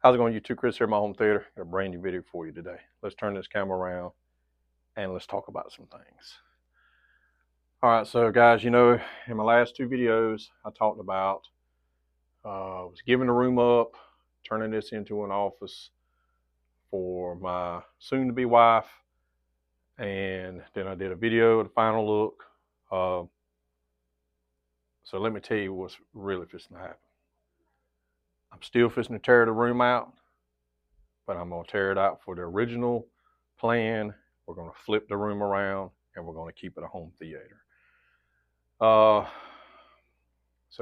How's it going, YouTube? Chris here at my home theater. Got a brand new video for you today. Let's turn this camera around and let's talk about some things. All right, so guys, you know, in my last two videos, I talked about was giving the room up, turning this into an office for my soon-to-be wife, and then I did a video, the final look. So let me tell you what's really fixing to happen. I'm still fixing to tear the room out, but I'm going to tear it out for the original plan. We're going to flip the room around and we're going to keep it a home theater. So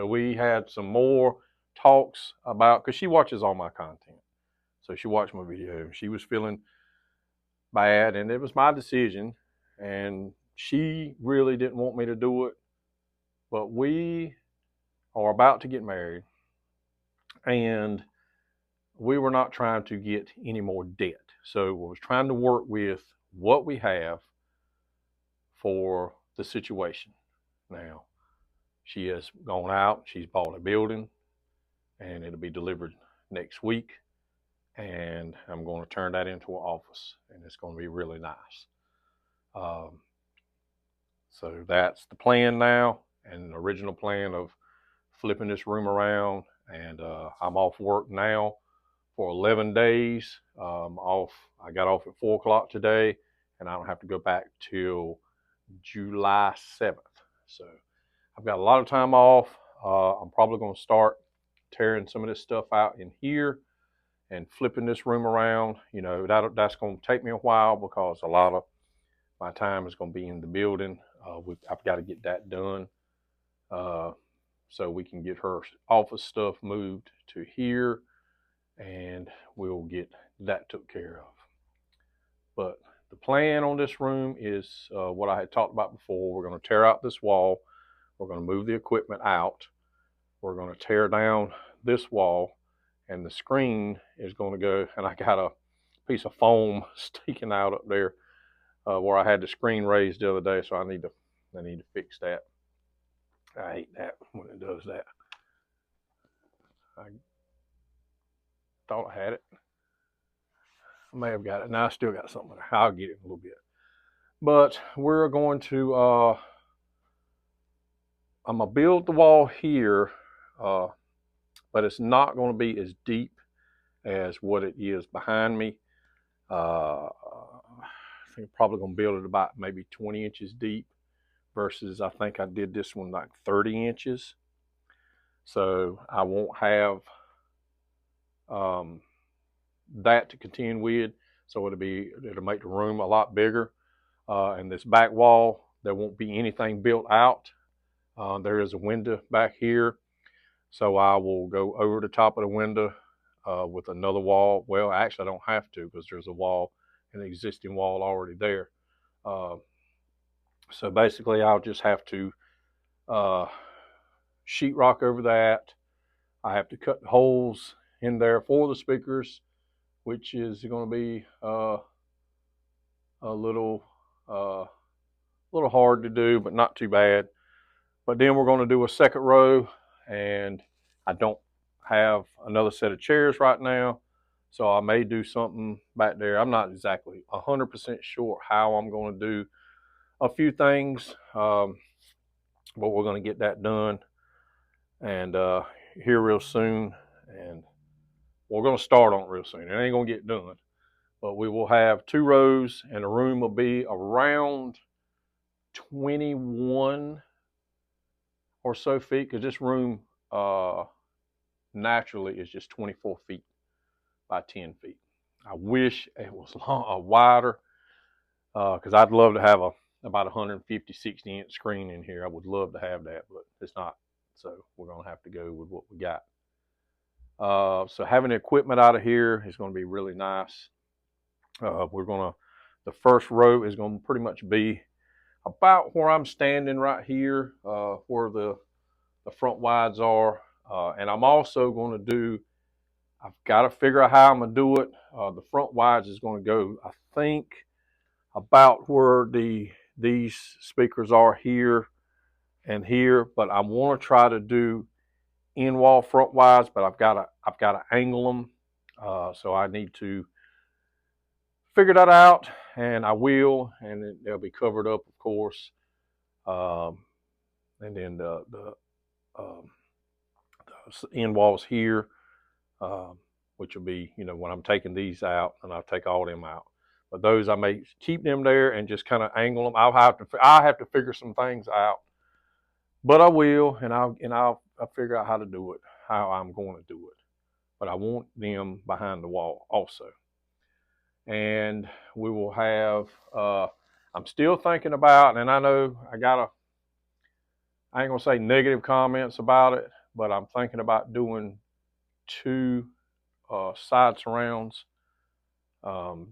we had some more talks about, because she watches all my content. So she watched my video. She was feeling bad and it was my decision. And she really didn't want me to do it. But we are about to get married. And we were not trying to get any more debt. So we was trying to work with what we have for the situation. Now, she has gone out, she's bought a building, and it'll be delivered next week. And I'm going to turn that into an office, and it's going to be really nice. So that's the plan now, and the original plan of flipping this room around. And I'm off work now for 11 days. I got off at 4 o'clock today, and I don't have to go back till July 7th. So I've got a lot of time off. I'm probably going to start tearing some of this stuff out in here and flipping this room around. You know, that's going to take me a while because a lot of my time is going to be in the building. I've got to get that done so we can get her office stuff moved to here, and we'll get that took care of. But the plan on this room is what I had talked about before. We're going to tear out this wall. We're going to move the equipment out. We're going to tear down this wall, and the screen is going to go, and I got a piece of foam sticking out up there where I had the screen raised the other day, so I need to fix that. I hate that when it does that. I thought I had it. I may have got it. Now I still got something there. I'll get it in a little bit. But we're going to, I'm going to build the wall here, but it's not going to be as deep as what it is behind me. I think I'm probably going to build it about maybe 20 inches deep versus I think I did this one like 30 inches. So I won't have that to contend with. So it'll make the room a lot bigger. And this back wall, there won't be anything built out. There is a window back here. So I will go over the top of the window with another wall. Well, actually I don't have to because there's a wall, an existing wall already there. So basically I'll just have to sheetrock over that. I have to cut the holes in there for the speakers, which is going to be a little hard to do, but not too bad. But then we're going to do a second row, and I don't have another set of chairs right now, so I may do something back there. I'm not exactly 100% sure how I'm going to do a few things, but we're going to get that done and here real soon, and we're going to start on it real soon. It ain't going to get done, but we will have 2 rows, and the room will be around 21 or so feet, because this room naturally is just 24 feet by 10 feet. I wish it was wider, because I'd love to have about 150, 60 inch screen in here. I would love to have that, but it's not. So we're going to have to go with what we got. So having the equipment out of here is going to be really nice. The first row is going to pretty much be about where I'm standing right here, where the front wides are. And I'm also going to I've got to figure out how I'm going to do it. The front wides is going to go, I think, about where these speakers are here and here, but I want to try to do in-wall front wides, but I've got to angle them So I need to figure that out, and I will, and they'll be covered up, of course. And then um, the end walls here, which will be, you know, when I'm taking these out, and I'll take all them out. But those I may keep them there and just kind of angle them. I have to figure some things out, but I will, and I'll figure out how to do it, how I'm going to do it. But I want them behind the wall also. And we will have, I'm still thinking about, and I know I ain't gonna say negative comments about it, but I'm thinking about doing 2 side surrounds.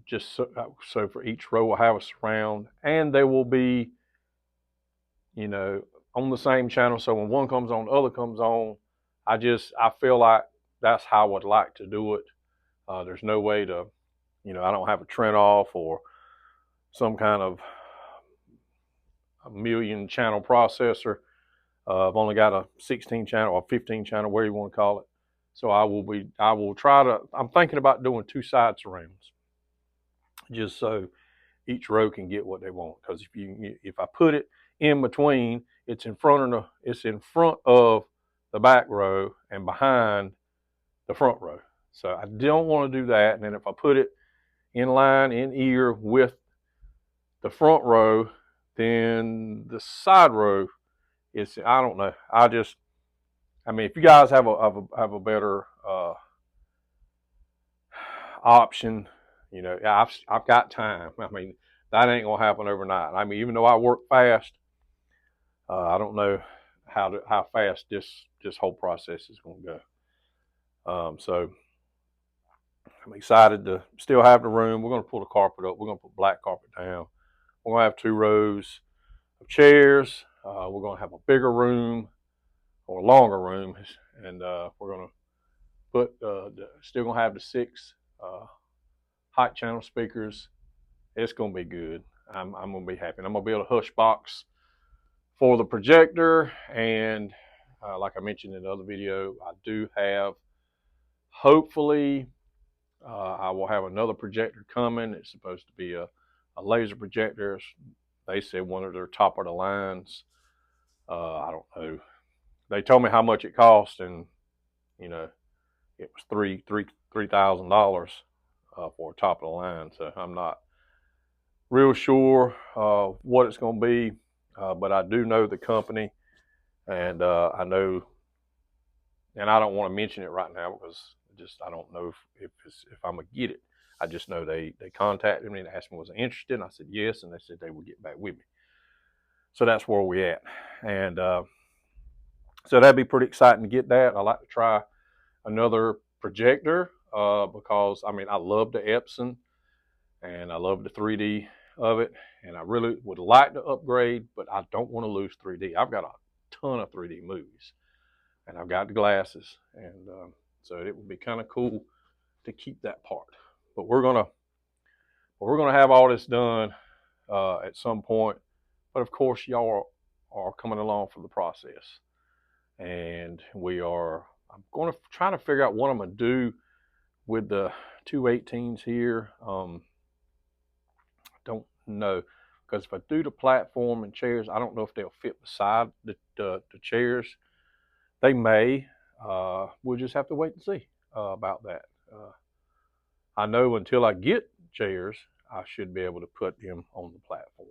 Just so for each row we'll have a surround, and they will be, you know, on the same channel. So when one comes on, the other comes on. I feel like that's how I would like to do it. There's no way to, you know, I don't have a Trent off or some kind of a million channel processor. I've only got a 16 channel or 15 channel, where you want to call it. So I'm thinking about doing 2 side surrounds, just so each row can get what they want. Because if I put it in between, it's in front of the back row and behind the front row. So I don't want to do that. And then if I put it in line, in ear with the front row, then the side row is, I don't know. I mean, if you guys have a better option, you know, I've got time. I mean, that ain't gonna happen overnight. I mean, even though I work fast, I don't know how fast this whole process is gonna go. So I'm excited to still have the room. We're gonna pull the carpet up. We're gonna put black carpet down. We're gonna have 2 rows of chairs. We're gonna have a bigger room or a longer room, and we're gonna put still gonna have the 6 hot channel speakers. It's gonna be good. I'm gonna be happy. And I'm gonna build a hush box for the projector, and like I mentioned in the other video, I do have, hopefully, I will have another projector coming. It's supposed to be a laser projector. They said one of their top of the lines. I don't know. They told me how much it cost, and you know, it was $3,000 for a top of the line. So I'm not real sure what it's going to be, but I do know the company, and I know, and I don't want to mention it right now because I don't know if I'm gonna get it. I just know they contacted me and asked me was I interested, and I said yes, and they said they would get back with me. So that's where we at, and so that'd be pretty exciting to get that. I like to try another projector because I mean I love the Epson and I love the 3D of it, and I really would like to upgrade, but I don't want to lose 3D. I've got a ton of 3D movies, and I've got the glasses, and so it would be kind of cool to keep that part. But we're gonna have all this done at some point. But of course, y'all are coming along for the process, and I'm going to try to figure out what I'm going to do with the 218s here. I don't know, because if I do the platform and chairs, I don't know if they'll fit beside the chairs. They may. We'll just have to wait and see about that. I know until I get chairs, I should be able to put them on the platform.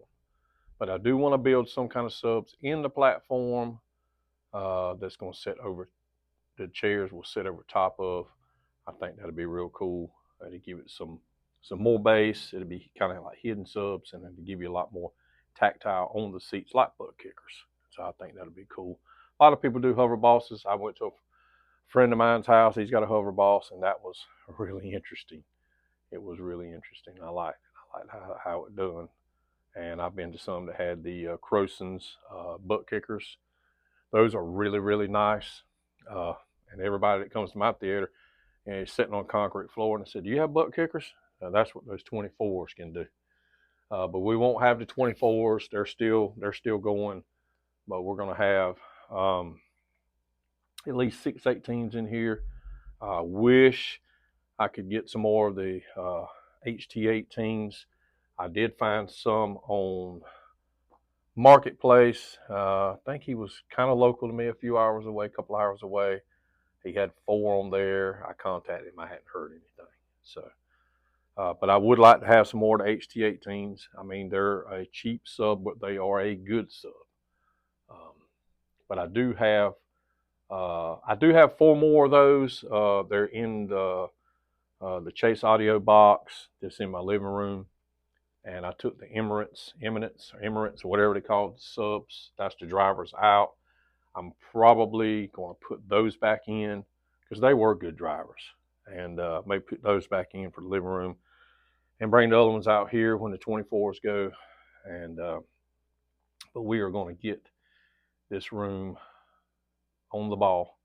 But I do want to build some kind of subs in the platform that's going to sit over, the chairs will sit over top of. I think that'll be real cool to give it some more bass. It'll be kind of like hidden subs, and then to give you a lot more tactile on the seats like butt kickers. So I think that'll be cool. A lot of people do hover bosses. I went to a friend of mine's house. He's got a hover boss, and that was really interesting. It was really interesting. I liked how it done. And I've been to some that had the Croson's butt kickers. Those are really, really nice. And everybody that comes to my theater and is sitting on a concrete floor, and I said, "Do you have butt kickers?" That's what those 24s can do. But we won't have the 24s. They're still going. But we're going to have at least 618s in here. I wish I could get some more of the HT18s. I did find some on Marketplace. I think he was kind of local to me, a few hours away, a couple hours away. He had 4 on there. I contacted him. I hadn't heard anything. So, but I would like to have some more of the HT18s. I mean, they're a cheap sub, but they are a good sub. But I do have 4 more of those. They're in the Chase Audio box that's in my living room. And I took the Emirates, or whatever they call it, the subs. That's the drivers out. I'm probably going to put those back in because they were good drivers. And maybe put those back in for the living room and bring the other ones out here when the 24s go. And but we are going to get this room on the ball.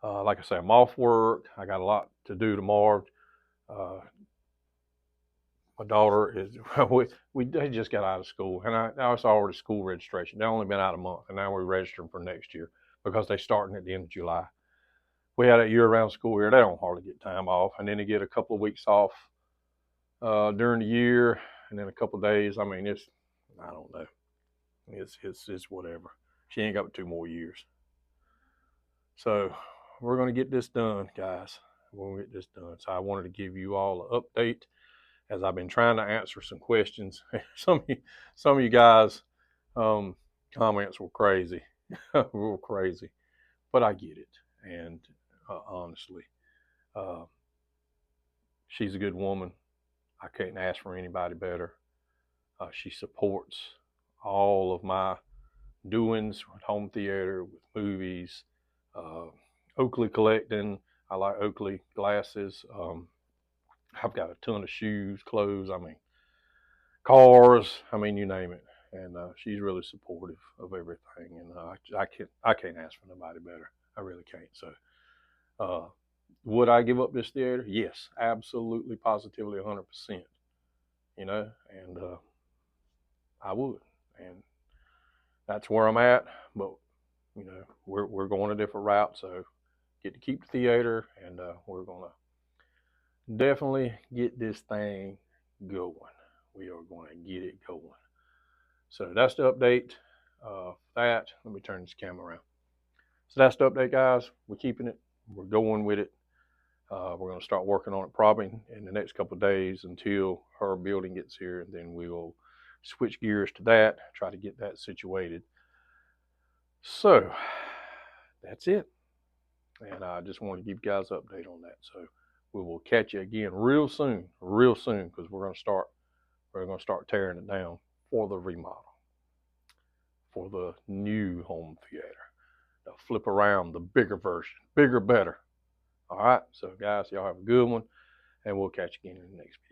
Like I say, I'm off work. I got a lot to do tomorrow. My daughter is, they just got out of school, and I was already school registration. They've only been out a month, and now we're registering for next year because they're starting at the end of July. We had a year-round school here. They don't hardly get time off, and then they get a couple of weeks off during the year, and then a couple of days. I mean, I don't know. It's whatever. She ain't got 2 more years. So we're going to get this done, guys. We're going to get this done. So I wanted to give you all an update as I've been trying to answer some questions. Some of you guys comments were crazy. Real crazy. But I get it. And honestly, she's a good woman. I couldn't ask for anybody better. She supports all of my doings with home theater, with movies, Oakley collecting. I like Oakley glasses. I've got a ton of shoes, clothes, I mean, cars, I mean, you name it. And she's really supportive of everything. And I can't ask for nobody better. I really can't. So would I give up this theater? Yes, absolutely, positively, 100%. You know, and I would. And that's where I'm at. But, you know, we're going a different route. So get to keep the theater, and we're going to definitely get this thing going. We are going to get it going. So that's the update. Let me turn this camera around. So that's the update, guys. We're keeping it. We're going with it. We're going to start working on it probably in the next couple of days until her building gets here, and then we will switch gears to that, try to get that situated. So that's it. And I just want to give you guys an update on that. So we will catch you again real soon, because we're going to start tearing it down for the remodel, for the new home theater, the flip around, the bigger version, bigger, better. All right, so guys, y'all have a good one, and we'll catch you again in the next video.